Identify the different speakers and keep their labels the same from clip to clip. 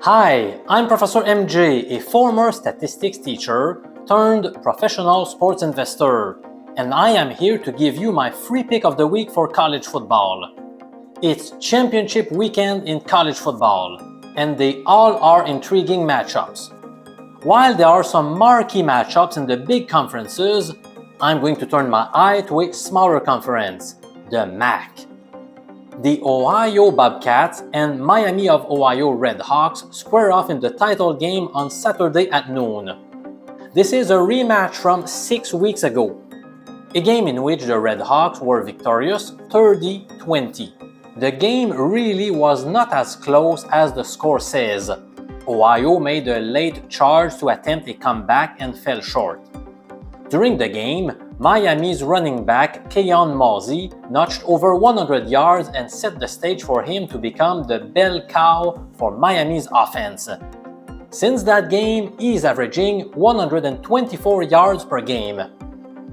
Speaker 1: Hi, I'm Professor MJ, a former statistics teacher turned professional sports investor, and I am here to give you my free pick of the week for college football. It's championship weekend in college football, and they all are intriguing matchups. While there are some marquee matchups in the big conferences, I'm going to turn my eye to a smaller conference, the MAC. The Ohio Bobcats and Miami of Ohio Redhawks square off in the title game on Saturday at noon. This is a rematch from 6 weeks ago, a game in which the Redhawks were victorious 30-20. The game really was not as close as the score says. Ohio made a late charge to attempt a comeback and fell short. During the game, Miami's running back Keon Mosey notched over 100 yards and set the stage for him to become the bell cow for Miami's offense. Since that game, he's averaging 124 yards per game.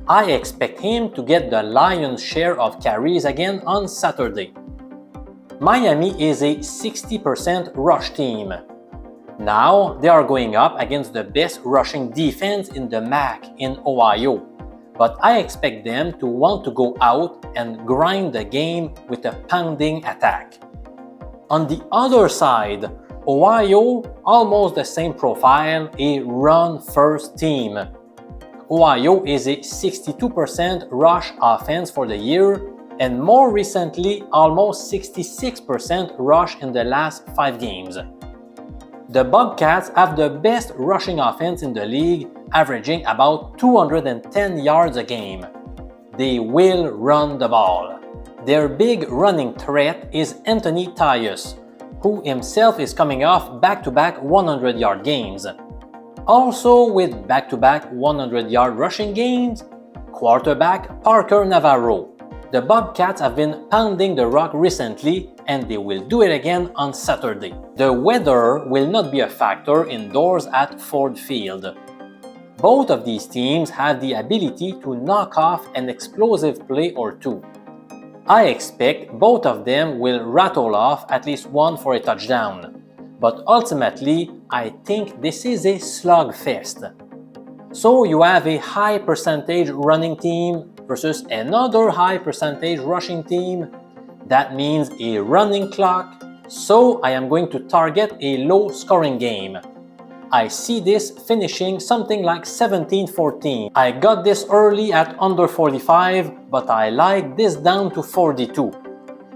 Speaker 1: I expect him to get the lion's share of carries again on Saturday. Miami is a 60% rush team. Now, they are going up against the best rushing defense in the MAC in Ohio, but I expect them to want to go out and grind the game with a pounding attack. On the other side, Ohio, almost the same profile, a run-first team. Ohio is a 62% rush offense for the year, and more recently, almost 66% rush in the last 5 games. The Bobcats have the best rushing offense in the league, averaging about 210 yards a game. They will run the ball. Their big running threat is Anthony Tyus, who himself is coming off back-to-back 100-yard games. Also with back-to-back 100-yard rushing games, quarterback Parker Navarro. The Bobcats have been pounding the rock recently, and they will do it again on Saturday. The weather will not be a factor indoors at Ford Field. Both of these teams have the ability to knock off an explosive play or two. I expect both of them will rattle off at least one for a touchdown. But ultimately, I think this is a slugfest. So you have a high percentage running team versus another high percentage rushing team. That means a running clock, so I am going to target a low scoring game. I see this finishing something like 17-14. I got this early at under 45, but I like this down to 42.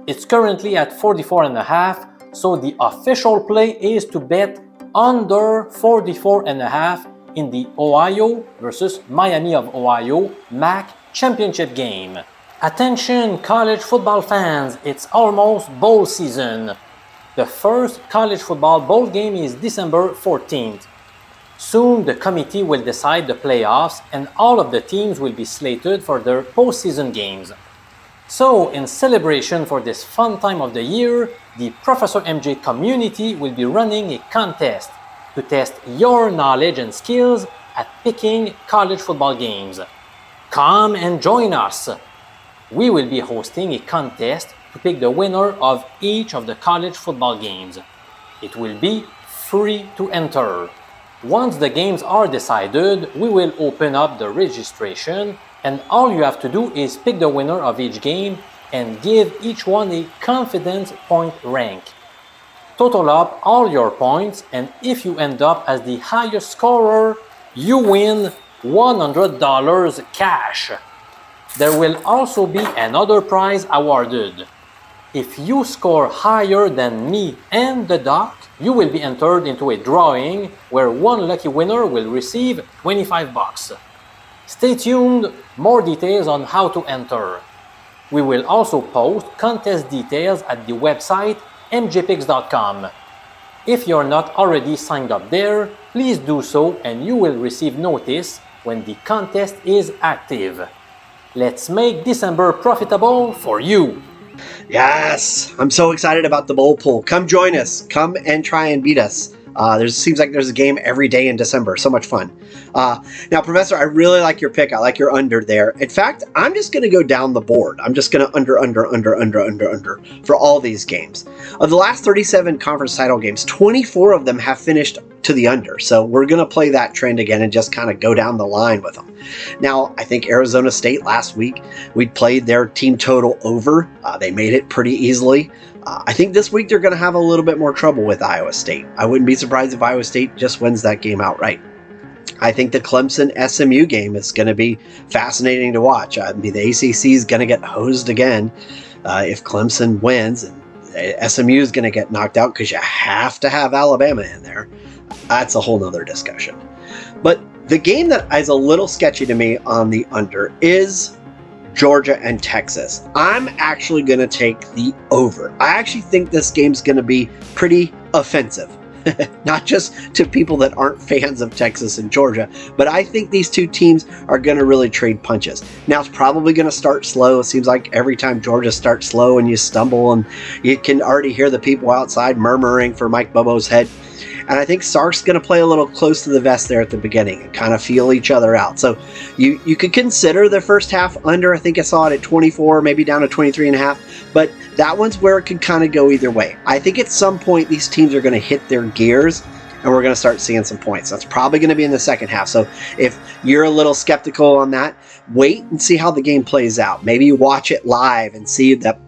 Speaker 1: It's currently at 44.5, so the official play is to bet under 44.5 in the Ohio versus Miami of Ohio MAC championship game. Attention college football fans, it's almost bowl season. The first college football bowl game is December 14th. Soon the committee will decide the playoffs and all of the teams will be slated for their postseason games. So in celebration for this fun time of the year, the Professor MJ community will be running a contest to test your knowledge and skills at picking college football games. Come and join us! We will be hosting a contest to pick the winner of each of the college football games. It will be free to enter. Once the games are decided, we will open up the registration, and all you have to do is pick the winner of each game and give each one a confidence point rank. Total up all your points, and if you end up as the highest scorer, you win $100 cash. There will also be another prize awarded. If you score higher than me and the doc, you will be entered into a drawing where one lucky winner will receive $25. Stay tuned, more details on how to enter. We will also post contest details at the website mjpicks.com. If you're not already signed up there, please do so and you will receive notice when the contest is active. Let's make December profitable for you.
Speaker 2: Yes, I'm so excited about the bowl pool. Come join us. Come and try and beat us. Seems like there's a game every day in December. So much fun. Now, Professor, I really like your pick. I like your under there. In fact, I'm just going to go down the board. I'm just going to under for all these games. Of the last 37 conference title games, 24 of them have finished to the under. So we're going to play that trend again and just kind of go down the line with them. Now, I think Arizona State last week, we played their team total over. They made it pretty easily. I think this week they're going to have a little bit more trouble with Iowa State. I wouldn't be surprised if Iowa State just wins that game outright. I think the Clemson-SMU game is going to be fascinating to watch. I mean, the ACC is going to get hosed again if Clemson wins, and SMU is going to get knocked out because you have to have Alabama in there. That's a whole nother discussion. But the game that is a little sketchy to me on the under is Georgia and Texas. I'm actually going to take the over. I actually think this game's going to be pretty offensive. Not just to people that aren't fans of Texas and Georgia, but I think these two teams are going to really trade punches. Now, it's probably going to start slow. It seems like every time Georgia starts slow and you stumble, and you can already hear the people outside murmuring for Mike Bobo's head. And I think Sark's going to play a little close to the vest there at the beginning and kind of feel each other out. So you could consider the first half under. I think I saw it at 24, maybe down to 23.5. But that one's where it could kind of go either way. I think at some point these teams are going to hit their gears and we're going to start seeing some points. That's probably going to be in the second half. So if you're a little skeptical on that, wait and see how the game plays out. Maybe you watch it live and see that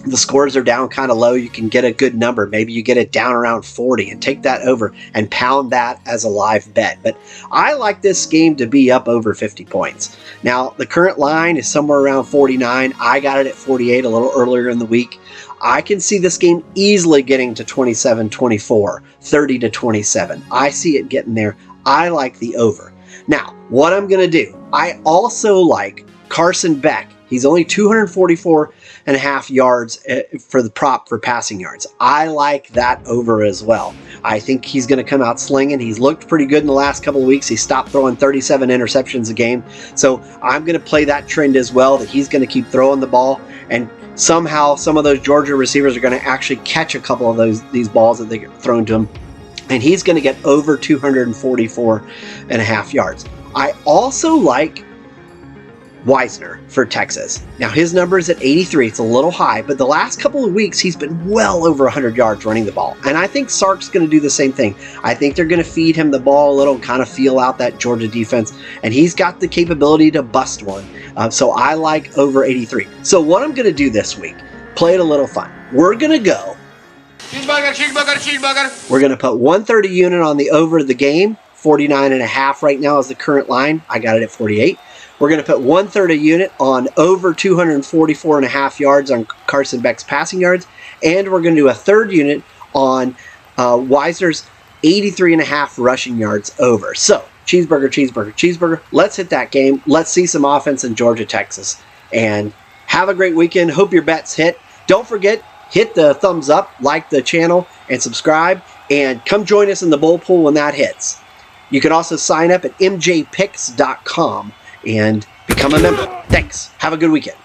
Speaker 2: the scores are down kind of low. You can get a good number. Maybe you get it down around 40 and take that over and pound that as a live bet. But I like this game to be up over 50 points. Now, the current line is somewhere around 49. I got it at 48 a little earlier in the week. I can see this game easily getting to 27-24, 30-27. I see it getting there. I like the over. Now, what I'm going to do, I also like Carson Beck. He's only 244.5 yards for the prop for passing yards. I like that over as well. I think he's going to come out slinging. He's looked pretty good in the last couple of weeks. He stopped throwing 37 interceptions a game. So I'm going to play that trend as well, that he's going to keep throwing the ball. And somehow some of those Georgia receivers are going to actually catch a couple of these balls that they get thrown to him. And he's going to get over 244.5 yards. I also like Wisner for Texas. Now his number is at 83. It's a little high, but the last couple of weeks he's been well over 100 yards running the ball. And I think Sark's going to do the same thing. I think they're going to feed him the ball a little and kind of feel out that Georgia defense. And he's got the capability to bust one. So I like over 83. So what I'm going to do this week, play it a little fun. We're going to go. Cheeseburger. We're going to put 130 unit on the over of the game. 49.5 right now is the current line. I got it at 48. We're going to put 1/3 unit on over 244.5 yards on Carson Beck's passing yards. And we're going to do a third unit on Wisner's 83.5 rushing yards over. So, cheeseburger. Let's hit that game. Let's see some offense in Georgia, Texas. And have a great weekend. Hope your bets hit. Don't forget, hit the thumbs up, like the channel, and subscribe. And come join us in the bowl pool when that hits. You can also sign up at mjpicks.com and become a member. Thanks. Have a good weekend.